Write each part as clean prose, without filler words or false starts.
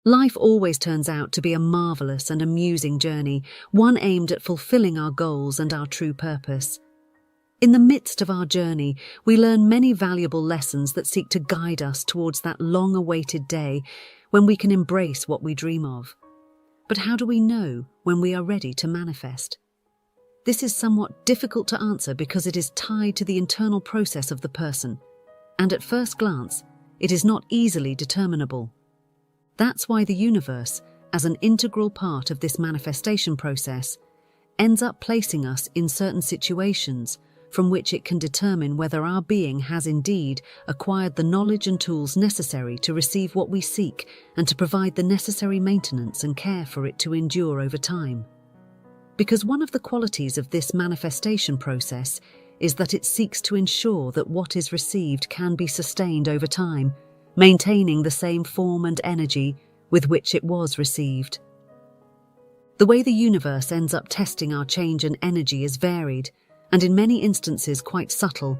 Life always turns out to be a marvelous and amusing journey, one aimed at fulfilling our goals and our true purpose. In the midst of our journey, we learn many valuable lessons that seek to guide us towards that long-awaited day when we can embrace what we dream of. But how do we know when we are ready to manifest? This is somewhat difficult to answer because it is tied to the internal process of the person, and at first glance, it is not easily determinable. That's why the universe, as an integral part of this manifestation process, ends up placing us in certain situations from which it can determine whether our being has indeed acquired the knowledge and tools necessary to receive what we seek and to provide the necessary maintenance and care for it to endure over time. Because one of the qualities of this manifestation process is that it seeks to ensure that what is received can be sustained over time, maintaining the same form and energy with which it was received. The way the universe ends up testing our change and energy is varied, and in many instances quite subtle,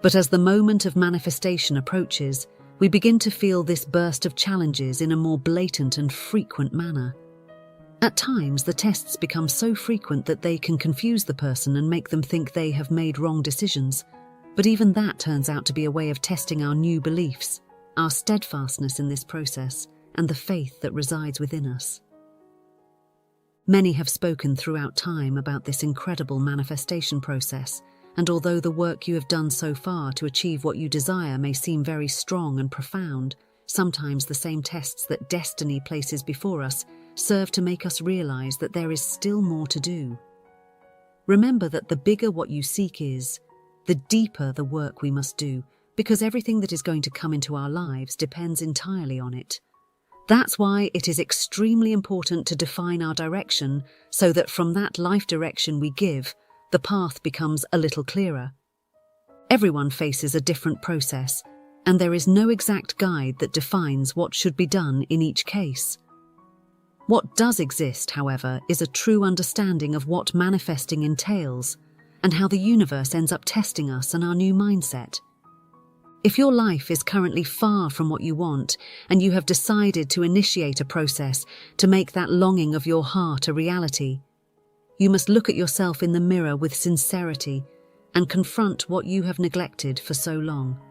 but as the moment of manifestation approaches, we begin to feel this burst of challenges in a more blatant and frequent manner. At times, the tests become so frequent that they can confuse the person and make them think they have made wrong decisions, but even that turns out to be a way of testing our new beliefs, our steadfastness in this process, and the faith that resides within us. Many have spoken throughout time about this incredible manifestation process, and although the work you have done so far to achieve what you desire may seem very strong and profound, sometimes the same tests that destiny places before us serve to make us realize that there is still more to do. Remember that the bigger what you seek is, the deeper the work we must do, because everything that is going to come into our lives depends entirely on it. That's why it is extremely important to define our direction so that from that life direction we give, the path becomes a little clearer. Everyone faces a different process, and there is no exact guide that defines what should be done in each case. What does exist, however, is a true understanding of what manifesting entails and how the universe ends up testing us and our new mindset. If your life is currently far from what you want and you have decided to initiate a process to make that longing of your heart a reality, you must look at yourself in the mirror with sincerity and confront what you have neglected for so long.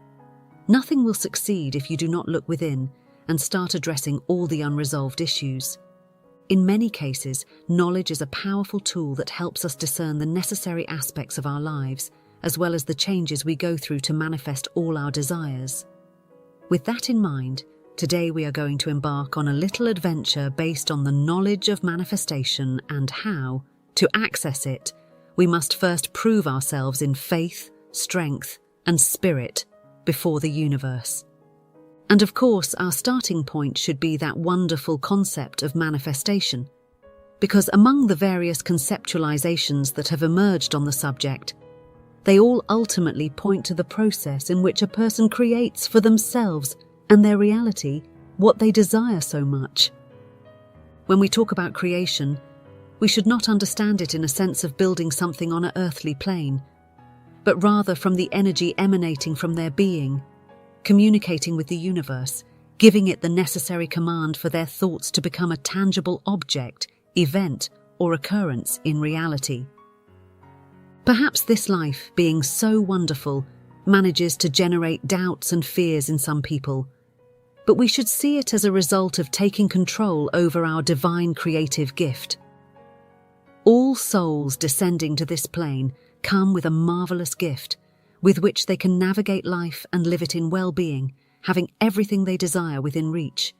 Nothing will succeed if you do not look within and start addressing all the unresolved issues. In many cases, knowledge is a powerful tool that helps us discern the necessary aspects of our lives, as well as the changes we go through to manifest all our desires. With that in mind, today we are going to embark on a little adventure based on the knowledge of manifestation and how, to access it, we must first prove ourselves in faith, strength, and spirit before the universe. And of course, our starting point should be that wonderful concept of manifestation, because among the various conceptualizations that have emerged on the subject, they all ultimately point to the process in which a person creates for themselves and their reality what they desire so much. When we talk about creation, we should not understand it in a sense of building something on an earthly plane, but rather from the energy emanating from their being, communicating with the universe, giving it the necessary command for their thoughts to become a tangible object, event, or occurrence in reality. Perhaps this life, being so wonderful, manages to generate doubts and fears in some people, but we should see it as a result of taking control over our divine creative gift. All souls descending to this plane come with a marvelous gift, with which they can navigate life and live it in well-being, having everything they desire within reach.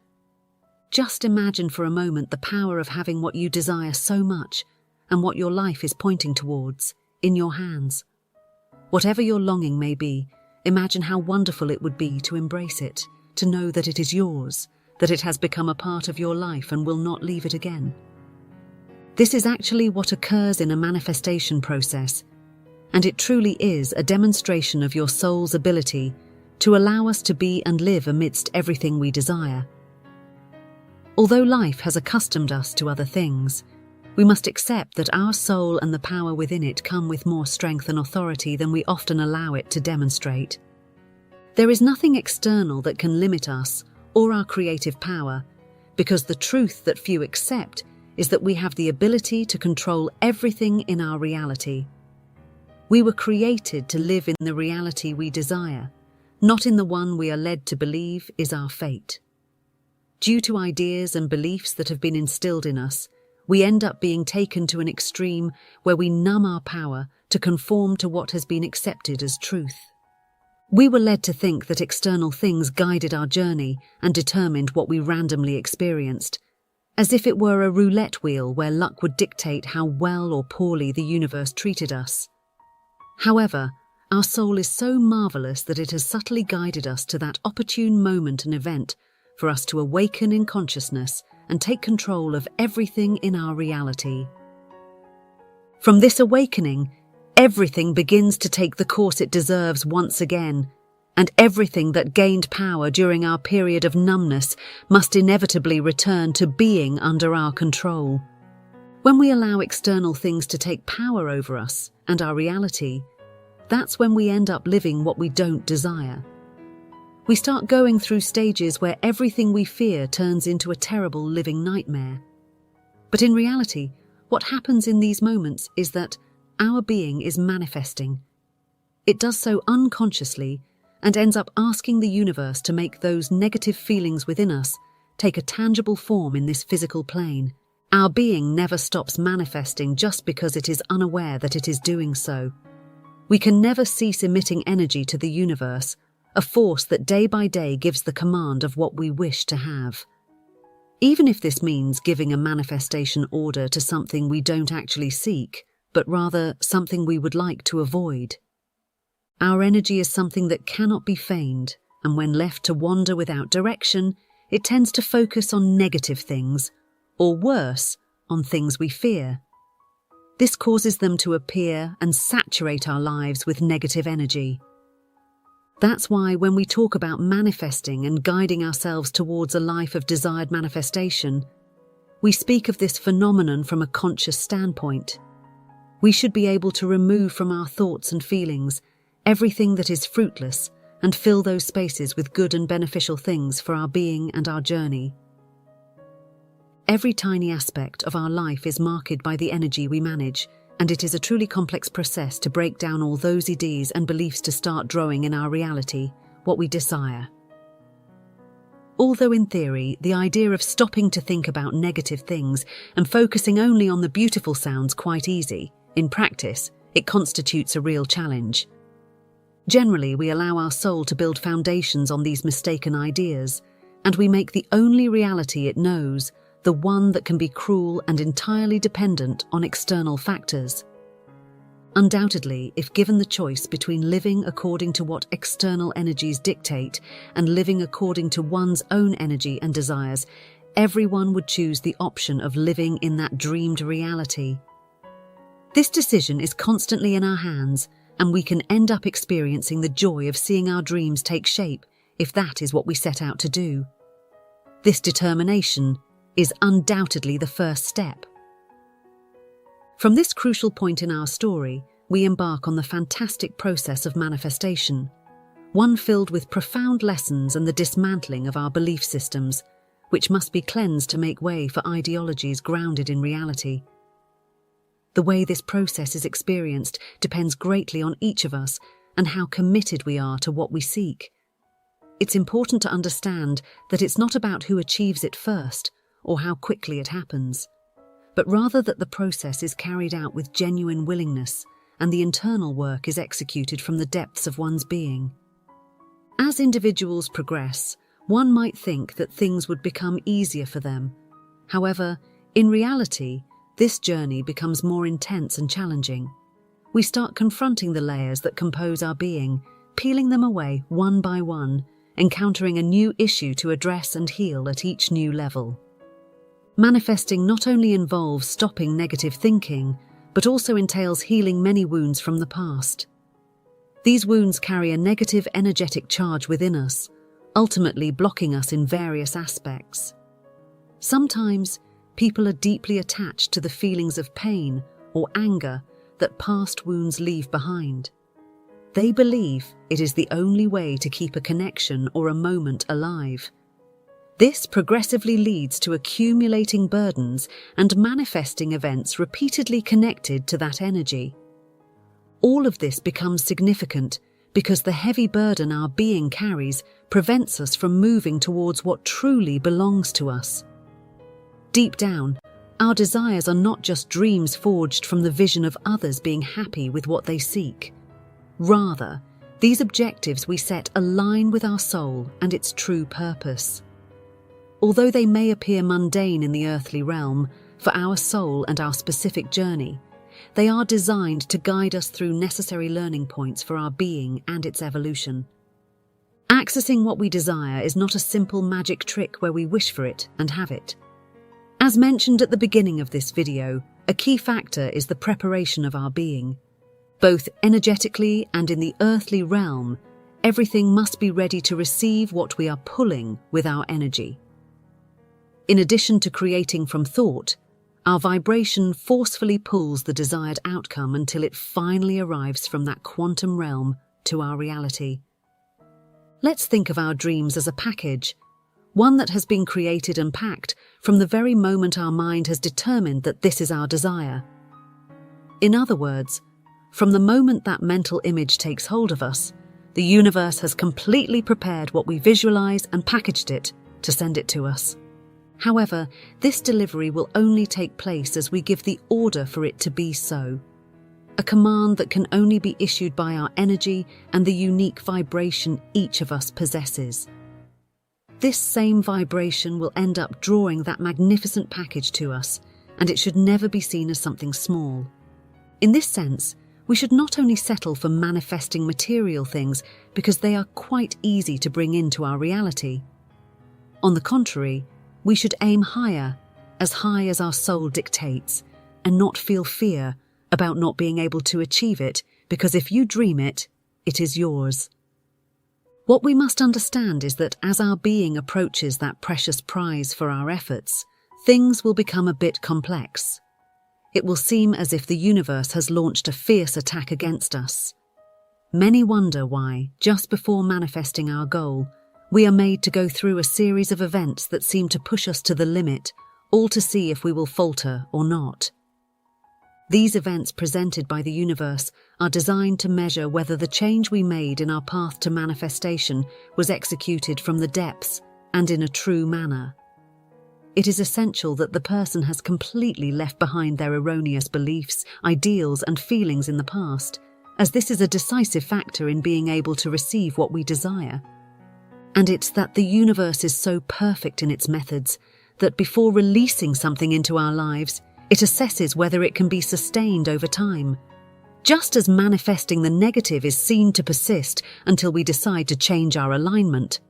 Just imagine for a moment the power of having what you desire so much and what your life is pointing towards in your hands. Whatever your longing may be, imagine how wonderful it would be to embrace it, to know that it is yours, that it has become a part of your life and will not leave it again. This is actually what occurs in a manifestation process, and it truly is a demonstration of your soul's ability to allow us to be and live amidst everything we desire. Although life has accustomed us to other things, we must accept that our soul and the power within it come with more strength and authority than we often allow it to demonstrate. There is nothing external that can limit us or our creative power, because the truth that few accept is that we have the ability to control everything in our reality. We were created to live in the reality we desire, not in the one we are led to believe is our fate. Due to ideas and beliefs that have been instilled in us, we end up being taken to an extreme where we numb our power to conform to what has been accepted as truth. We were led to think that external things guided our journey and determined what we randomly experienced, as if it were a roulette wheel where luck would dictate how well or poorly the universe treated us. However, our soul is so marvelous that it has subtly guided us to that opportune moment and event for us to awaken in consciousness and take control of everything in our reality. From this awakening, everything begins to take the course it deserves once again, and everything that gained power during our period of numbness must inevitably return to being under our control. When we allow external things to take power over us and our reality, that's when we end up living what we don't desire. We start going through stages where everything we fear turns into a terrible living nightmare. But in reality, what happens in these moments is that our being is manifesting. It does so unconsciously and ends up asking the universe to make those negative feelings within us take a tangible form in this physical plane. Our being never stops manifesting just because it is unaware that it is doing so. We can never cease emitting energy to the universe, a force that day by day gives the command of what we wish to have. Even if this means giving a manifestation order to something we don't actually seek, but rather something we would like to avoid. Our energy is something that cannot be feigned, and when left to wander without direction, it tends to focus on negative things, or worse, on things we fear. This causes them to appear and saturate our lives with negative energy. That's why when we talk about manifesting and guiding ourselves towards a life of desired manifestation, we speak of this phenomenon from a conscious standpoint. We should be able to remove from our thoughts and feelings everything that is fruitless and fill those spaces with good and beneficial things for our being and our journey. Every tiny aspect of our life is marked by the energy we manage, and it is a truly complex process to break down all those ideas and beliefs to start drawing in our reality what we desire. Although in theory, the idea of stopping to think about negative things and focusing only on the beautiful sounds quite easy, in practice, it constitutes a real challenge. Generally, we allow our soul to build foundations on these mistaken ideas, and we make the only reality it knows the one that can be cruel and entirely dependent on external factors. Undoubtedly, if given the choice between living according to what external energies dictate and living according to one's own energy and desires, everyone would choose the option of living in that dreamed reality. This decision is constantly in our hands, and we can end up experiencing the joy of seeing our dreams take shape if that is what we set out to do. This determination is undoubtedly the first step. From this crucial point in our story, we embark on the fantastic process of manifestation, one filled with profound lessons and the dismantling of our belief systems, which must be cleansed to make way for ideologies grounded in reality. The way this process is experienced depends greatly on each of us and how committed we are to what we seek. It's important to understand that it's not about who achieves it first or how quickly it happens, but rather that the process is carried out with genuine willingness and the internal work is executed from the depths of one's being. As individuals progress, one might think that things would become easier for them. However, in reality, this journey becomes more intense and challenging. We start confronting the layers that compose our being, peeling them away one by one, encountering a new issue to address and heal at each new level. Manifesting not only involves stopping negative thinking, but also entails healing many wounds from the past. These wounds carry a negative energetic charge within us, ultimately blocking us in various aspects. Sometimes, people are deeply attached to the feelings of pain or anger that past wounds leave behind. They believe it is the only way to keep a connection or a moment alive. This progressively leads to accumulating burdens and manifesting events repeatedly connected to that energy. All of this becomes significant because the heavy burden our being carries prevents us from moving towards what truly belongs to us. Deep down, our desires are not just dreams forged from the vision of others being happy with what they seek. Rather, these objectives we set align with our soul and its true purpose. Although they may appear mundane in the earthly realm, for our soul and our specific journey, they are designed to guide us through necessary learning points for our being and its evolution. Accessing what we desire is not a simple magic trick where we wish for it and have it. As mentioned at the beginning of this video, a key factor is the preparation of our being. Both energetically and in the earthly realm, everything must be ready to receive what we are pulling with our energy. In addition to creating from thought, our vibration forcefully pulls the desired outcome until it finally arrives from that quantum realm to our reality. Let's think of our dreams as a package, one that has been created and packed from the very moment our mind has determined that this is our desire. In other words, from the moment that mental image takes hold of us, the universe has completely prepared what we visualize and packaged it to send it to us. However, this delivery will only take place as we give the order for it to be so. A command that can only be issued by our energy and the unique vibration each of us possesses. This same vibration will end up drawing that magnificent package to us, and it should never be seen as something small. In this sense, we should not only settle for manifesting material things because they are quite easy to bring into our reality. On the contrary, we should aim higher as our soul dictates, and not feel fear about not being able to achieve it, because if you dream it, it is yours. What we must understand is that as our being approaches that precious prize for our efforts, things will become a bit complex. It will seem as if the universe has launched a fierce attack against us. Many wonder why, just before manifesting our goal, we are made to go through a series of events that seem to push us to the limit, all to see if we will falter or not. These events presented by the universe are designed to measure whether the change we made in our path to manifestation was executed from the depths and in a true manner. It is essential that the person has completely left behind their erroneous beliefs, ideals, and feelings in the past, as this is a decisive factor in being able to receive what we desire. And it's that the universe is so perfect in its methods that before releasing something into our lives, it assesses whether it can be sustained over time. Just as manifesting the negative is seen to persist until we decide to change our alignment.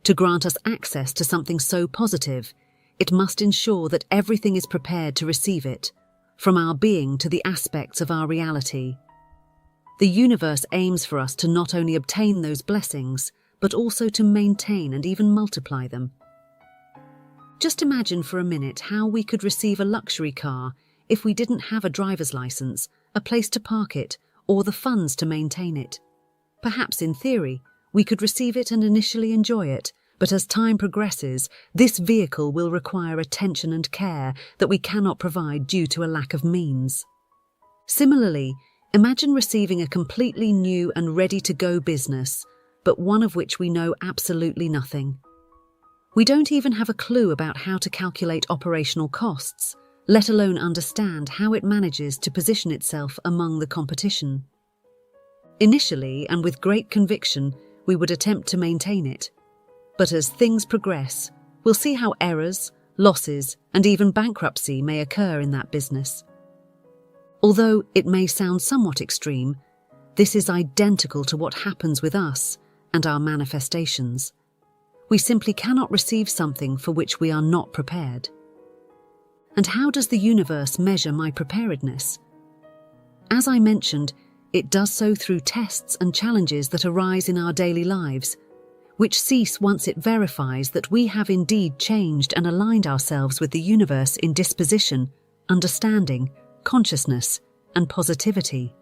To grant us access to something so positive, it must ensure that everything is prepared to receive it, from our being to the aspects of our reality. The universe aims for us to not only obtain those blessings, but also to maintain and even multiply them. Just imagine for a minute how we could receive a luxury car if we didn't have a driver's license, a place to park it, or the funds to maintain it. Perhaps in theory, we could receive it and initially enjoy it, but as time progresses, this vehicle will require attention and care that we cannot provide due to a lack of means. Similarly, imagine receiving a completely new and ready-to-go business, but one of which we know absolutely nothing. We don't even have a clue about how to calculate operational costs, let alone understand how it manages to position itself among the competition. Initially, and with great conviction, we would attempt to maintain it. But as things progress, we'll see how errors, losses, and even bankruptcy may occur in that business. Although it may sound somewhat extreme, this is identical to what happens with us and our manifestations. We simply cannot receive something for which we are not prepared. And how does the universe measure my preparedness? As I mentioned, it does so through tests and challenges that arise in our daily lives, which cease once it verifies that we have indeed changed and aligned ourselves with the universe in disposition, understanding, consciousness, and positivity.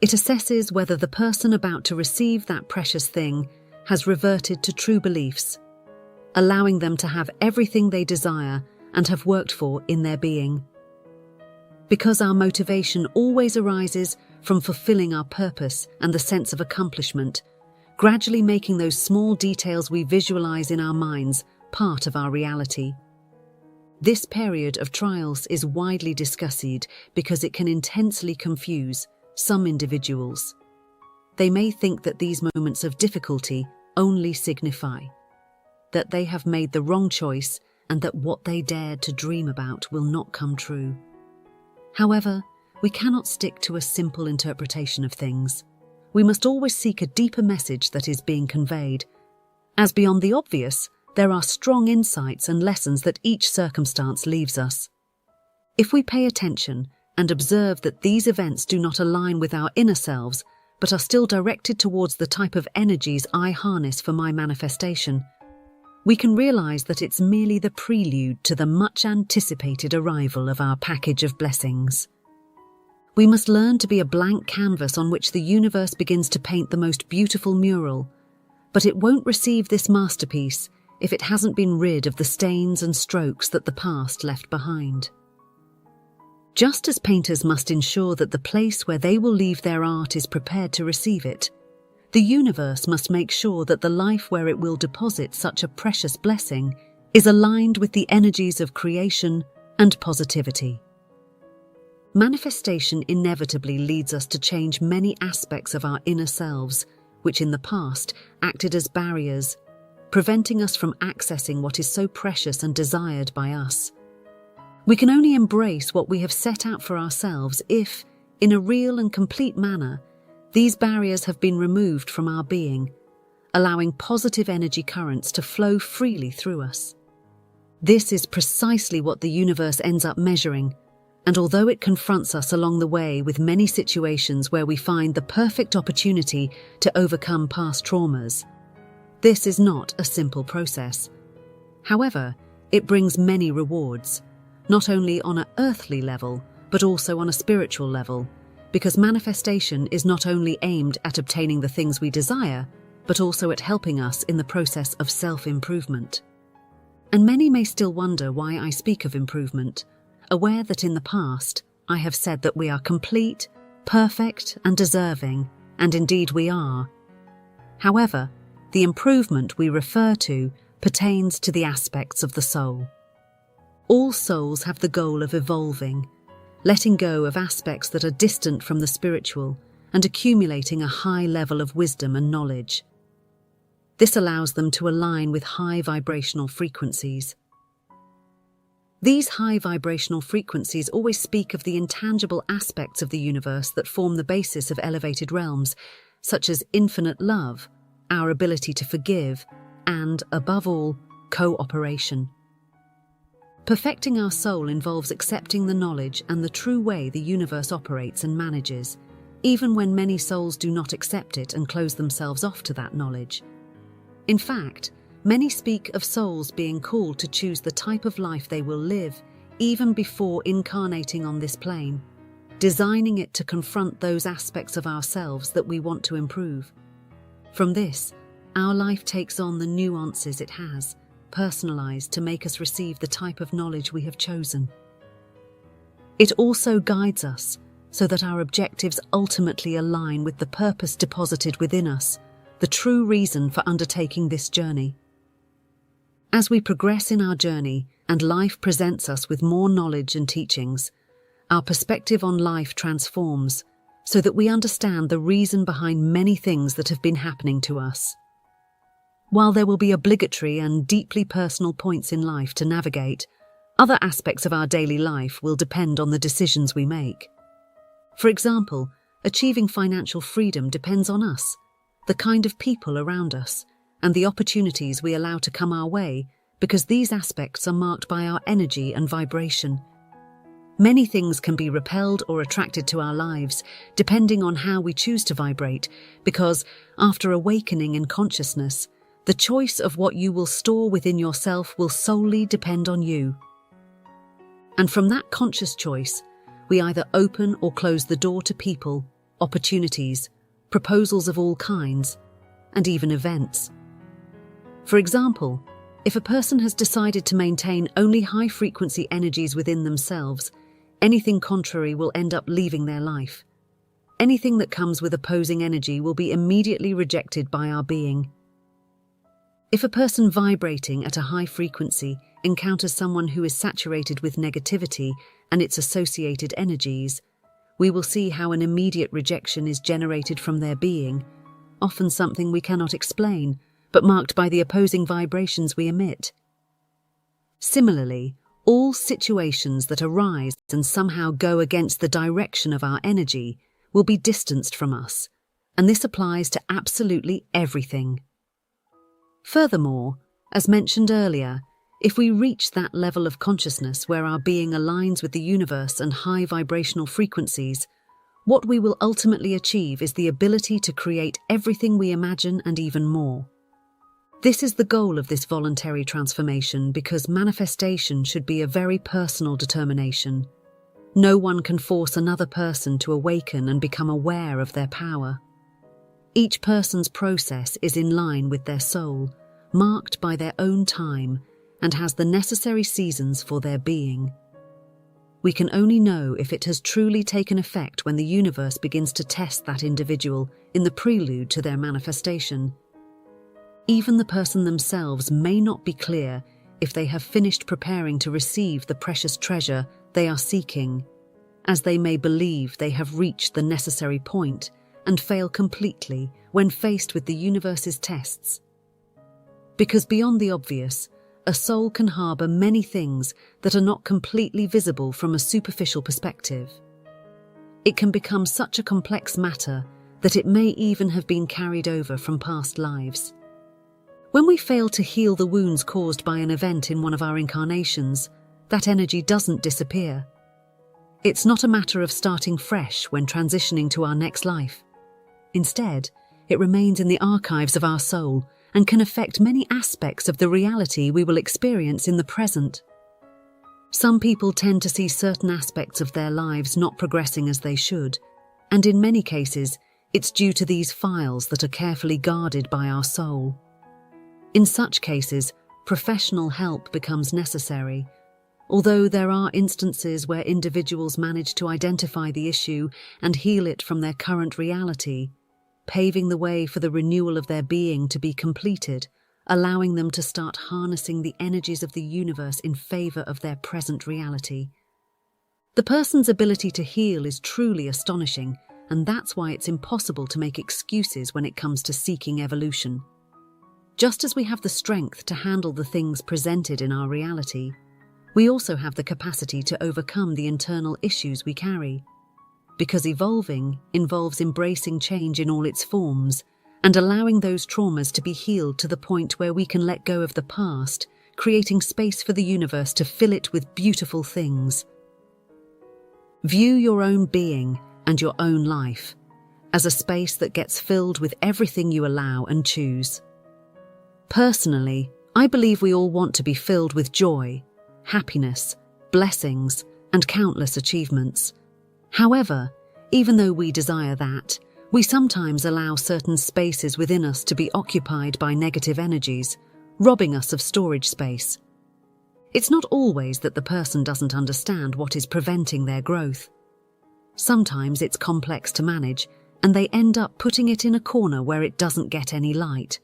It assesses whether the person about to receive that precious thing has reverted to true beliefs. allowing them to have everything they desire and have worked for in their being. Because our motivation always arises from fulfilling our purpose and the sense of accomplishment, gradually making those small details we visualize in our minds part of our reality. This period of trials is widely discussed because it can intensely confuse some individuals. They may think that these moments of difficulty only signify that they have made the wrong choice and that what they dared to dream about will not come true. However, we cannot stick to a simple interpretation of things. We must always seek a deeper message that is being conveyed. As beyond the obvious, there are strong insights and lessons that each circumstance leaves us. If we pay attention and observe that these events do not align with our inner selves, but are still directed towards the type of energies I harness for my manifestation, we can realize that it's merely the prelude to the much-anticipated arrival of our package of blessings. We must learn to be a blank canvas on which the universe begins to paint the most beautiful mural, but it won't receive this masterpiece if it hasn't been rid of the stains and strokes that the past left behind. Just as painters must ensure that the place where they will leave their art is prepared to receive it, the universe must make sure that the life where it will deposit such a precious blessing is aligned with the energies of creation and positivity. Manifestation inevitably leads us to change many aspects of our inner selves, which in the past acted as barriers, preventing us from accessing what is so precious and desired by us. We can only embrace what we have set out for ourselves if, in a real and complete manner, these barriers have been removed from our being, allowing positive energy currents to flow freely through us. This is precisely what the universe ends up measuring, and although it confronts us along the way with many situations where we find the perfect opportunity to overcome past traumas, this is not a simple process. However, it brings many rewards, not only on an earthly level, but also on a spiritual level, because manifestation is not only aimed at obtaining the things we desire, but also at helping us in the process of self-improvement. And many may still wonder why I speak of improvement, aware that in the past I have said that we are complete, perfect, and deserving, and indeed we are. However, the improvement we refer to pertains to the aspects of the soul. All souls have the goal of evolving, letting go of aspects that are distant from the spiritual and accumulating a high level of wisdom and knowledge. This allows them to align with high vibrational frequencies. These high vibrational frequencies always speak of the intangible aspects of the universe that form the basis of elevated realms, such as infinite love, our ability to forgive, and, above all, cooperation. Perfecting our soul involves accepting the knowledge and the true way the universe operates and manages, even when many souls do not accept it and close themselves off to that knowledge. In fact, many speak of souls being called to choose the type of life they will live even before incarnating on this plane, designing it to confront those aspects of ourselves that we want to improve. From this, our life takes on the nuances it has, personalized to make us receive the type of knowledge we have chosen. It also guides us so that our objectives ultimately align with the purpose deposited within us, the true reason for undertaking this journey. As we progress in our journey and life presents us with more knowledge and teachings, our perspective on life transforms so that we understand the reason behind many things that have been happening to us. While there will be obligatory and deeply personal points in life to navigate, other aspects of our daily life will depend on the decisions we make. For example, achieving financial freedom depends on us, the kind of people around us, and the opportunities we allow to come our way, because these aspects are marked by our energy and vibration. Many things can be repelled or attracted to our lives, depending on how we choose to vibrate, because, after awakening in consciousness, the choice of what you will store within yourself will solely depend on you. And from that conscious choice, we either open or close the door to people, opportunities, proposals of all kinds, and even events. For example, If a person has decided to maintain only high-frequency energies within themselves, anything contrary will end up leaving their life. Anything that comes with opposing energy will be immediately rejected by our being. If a person vibrating at a high frequency encounters someone who is saturated with negativity and its associated energies, we will see how an immediate rejection is generated from their being, often something we cannot explain, but marked by the opposing vibrations we emit. Similarly, all situations that arise and somehow go against the direction of our energy will be distanced from us, and this applies to absolutely everything. Furthermore, as mentioned earlier, if we reach that level of consciousness where our being aligns with the universe and high vibrational frequencies, what we will ultimately achieve is the ability to create everything we imagine and even more. This is the goal of this voluntary transformation because manifestation should be a very personal determination. No one can force another person to awaken and become aware of their power. Each person's process is in line with their soul, marked by their own time, and has the necessary seasons for their being. We can only know if it has truly taken effect when the universe begins to test that individual in the prelude to their manifestation. Even the person themselves may not be clear if they have finished preparing to receive the precious treasure they are seeking, as they may believe they have reached the necessary point and fail completely when faced with the universe's tests. Because beyond the obvious, a soul can harbour many things that are not completely visible from a superficial perspective. It can become such a complex matter that it may even have been carried over from past lives. When we fail to heal the wounds caused by an event in one of our incarnations, that energy doesn't disappear. It's not a matter of starting fresh when transitioning to our next life. Instead, it remains in the archives of our soul and can affect many aspects of the reality we will experience in the present. Some people tend to see certain aspects of their lives not progressing as they should, and in many cases, it's due to these files that are carefully guarded by our soul. In such cases, professional help becomes necessary, although there are instances where individuals manage to identify the issue and heal it from their current reality, paving the way for the renewal of their being to be completed, allowing them to start harnessing the energies of the universe in favour of their present reality. The person's ability to heal is truly astonishing, and that's why it's impossible to make excuses when it comes to seeking evolution. Just as we have the strength to handle the things presented in our reality, we also have the capacity to overcome the internal issues we carry. Because evolving involves embracing change in all its forms and allowing those traumas to be healed to the point where we can let go of the past, creating space for the universe to fill it with beautiful things. View your own being and your own life as a space that gets filled with everything you allow and choose. Personally, I believe we all want to be filled with joy, happiness, blessings, and countless achievements. However, even though we desire that, we sometimes allow certain spaces within us to be occupied by negative energies, robbing us of storage space. It's not always that the person doesn't understand what is preventing their growth. Sometimes it's complex to manage, and they end up putting it in a corner where it doesn't get any light.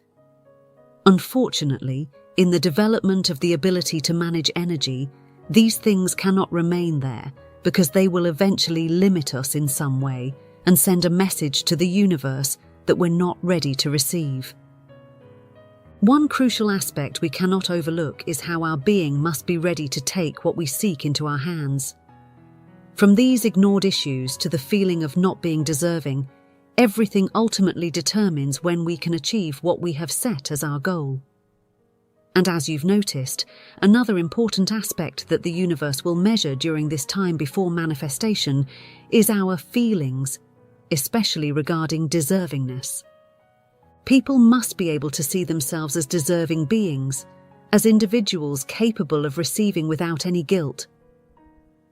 Unfortunately, in the development of the ability to manage energy, these things cannot remain there because they will eventually limit us in some way and send a message to the universe that we're not ready to receive. One crucial aspect we cannot overlook is how our being must be ready to take what we seek into our hands. From these ignored issues to the feeling of not being deserving, everything ultimately determines when we can achieve what we have set as our goal. And as you've noticed, another important aspect that the universe will measure during this time before manifestation is our feelings, especially regarding deservingness. People must be able to see themselves as deserving beings, as individuals capable of receiving without any guilt.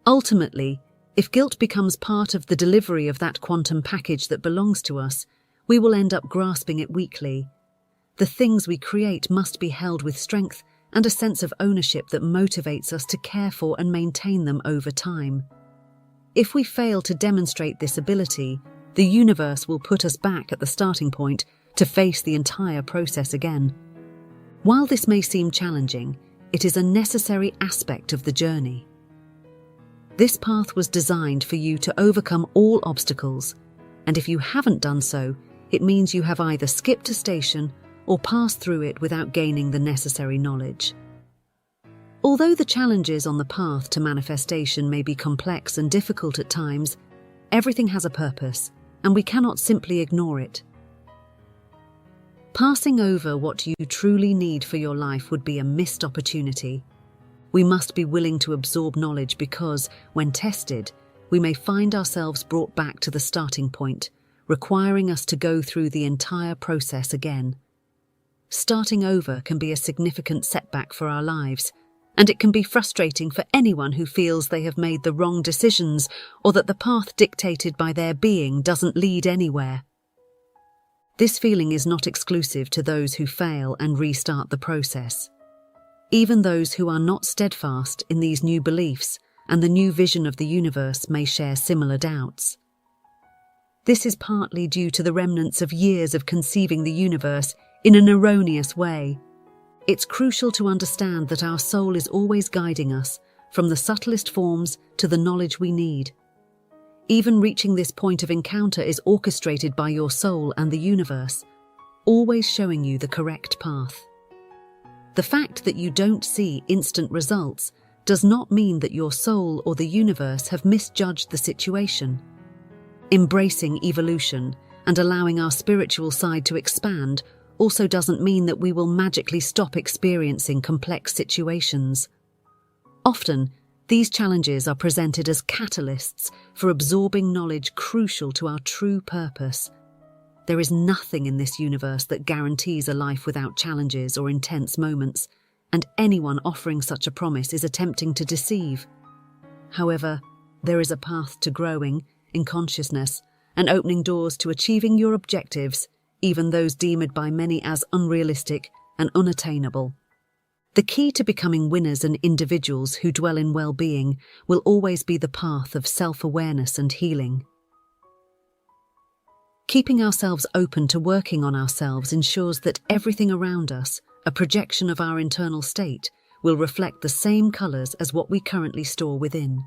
Ultimately, if guilt becomes part of the delivery of that quantum package that belongs to us, we will end up grasping it weakly. The things we create must be held with strength and a sense of ownership that motivates us to care for and maintain them over time. If we fail to demonstrate this ability, the universe will put us back at the starting point to face the entire process again. While this may seem challenging, it is a necessary aspect of the journey. This path was designed for you to overcome all obstacles, and if you haven't done so, it means you have either skipped a station or passed through it without gaining the necessary knowledge. Although the challenges on the path to manifestation may be complex and difficult at times, everything has a purpose, and we cannot simply ignore it. Passing over what you truly need for your life would be a missed opportunity. We must be willing to absorb knowledge because, when tested, we may find ourselves brought back to the starting point, requiring us to go through the entire process again. Starting over can be a significant setback for our lives, and it can be frustrating for anyone who feels they have made the wrong decisions or that the path dictated by their being doesn't lead anywhere. This feeling is not exclusive to those who fail and restart the process. Even those who are not steadfast in these new beliefs and the new vision of the universe may share similar doubts. This is partly due to the remnants of years of conceiving the universe in an erroneous way. It's crucial to understand that our soul is always guiding us, from the subtlest forms to the knowledge we need. Even reaching this point of encounter is orchestrated by your soul and the universe, always showing you the correct path. The fact that you don't see instant results does not mean that your soul or the universe have misjudged the situation. Embracing evolution and allowing our spiritual side to expand also doesn't mean that we will magically stop experiencing complex situations. Often, these challenges are presented as catalysts for absorbing knowledge crucial to our true purpose. There is nothing in this universe that guarantees a life without challenges or intense moments, and anyone offering such a promise is attempting to deceive. However, there is a path to growing in consciousness and opening doors to achieving your objectives, even those deemed by many as unrealistic and unattainable. The key to becoming winners and individuals who dwell in well-being will always be the path of self-awareness and healing. Keeping ourselves open to working on ourselves ensures that everything around us, a projection of our internal state, will reflect the same colours as what we currently store within.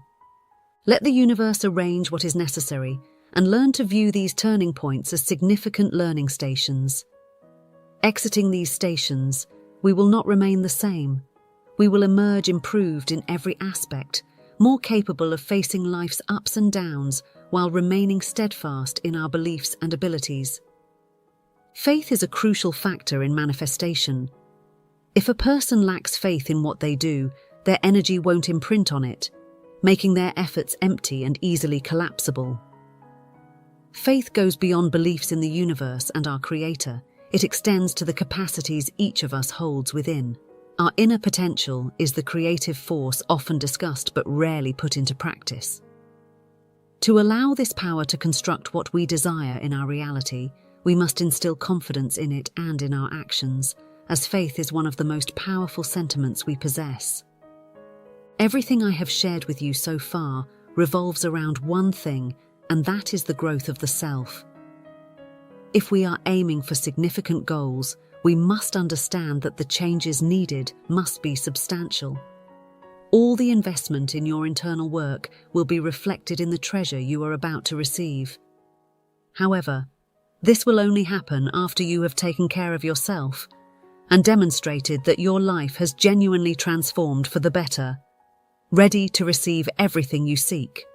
Let the universe arrange what is necessary and learn to view these turning points as significant learning stations. Exiting these stations, we will not remain the same. We will emerge improved in every aspect, more capable of facing life's ups and downs while remaining steadfast in our beliefs and abilities. Faith is a crucial factor in manifestation. If a person lacks faith in what they do, their energy won't imprint on it, making their efforts empty and easily collapsible. Faith goes beyond beliefs in the universe and our Creator. It extends to the capacities each of us holds within. Our inner potential is the creative force often discussed but rarely put into practice. To allow this power to construct what we desire in our reality, we must instill confidence in it and in our actions, as faith is one of the most powerful sentiments we possess. Everything I have shared with you so far revolves around one thing, and that is the growth of the self. If we are aiming for significant goals, we must understand that the changes needed must be substantial. All the investment in your internal work will be reflected in the treasure you are about to receive. However, this will only happen after you have taken care of yourself and demonstrated that your life has genuinely transformed for the better, ready to receive everything you seek.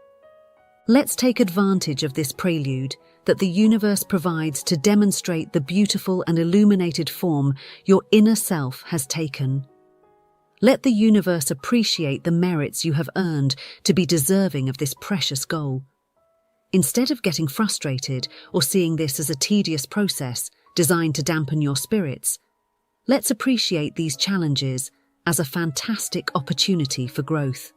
Let's take advantage of this prelude that the universe provides to demonstrate the beautiful and illuminated form your inner self has taken. Let the universe appreciate the merits you have earned to be deserving of this precious goal. Instead of getting frustrated or seeing this as a tedious process designed to dampen your spirits, let's appreciate these challenges as a fantastic opportunity for growth.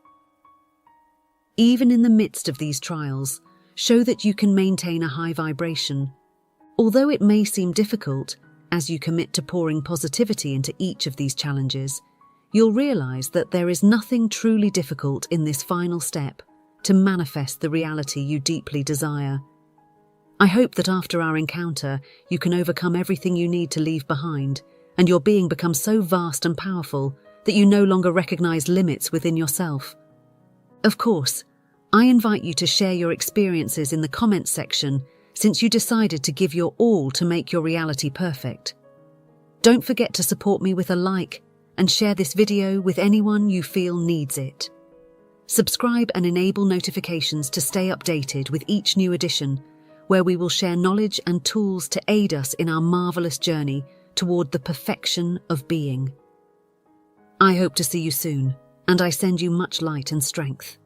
Even in the midst of these trials, show that you can maintain a high vibration. Although it may seem difficult, as you commit to pouring positivity into each of these challenges, you'll realize that there is nothing truly difficult in this final step to manifest the reality you deeply desire. I hope that after our encounter, you can overcome everything you need to leave behind, and your being becomes so vast and powerful that you no longer recognize limits within yourself. Of course, I invite you to share your experiences in the comments section since you decided to give your all to make your reality perfect. Don't forget to support me with a like and share this video with anyone you feel needs it. Subscribe and enable notifications to stay updated with each new edition, where we will share knowledge and tools to aid us in our marvelous journey toward the perfection of being. I hope to see you soon, and I send you much light and strength.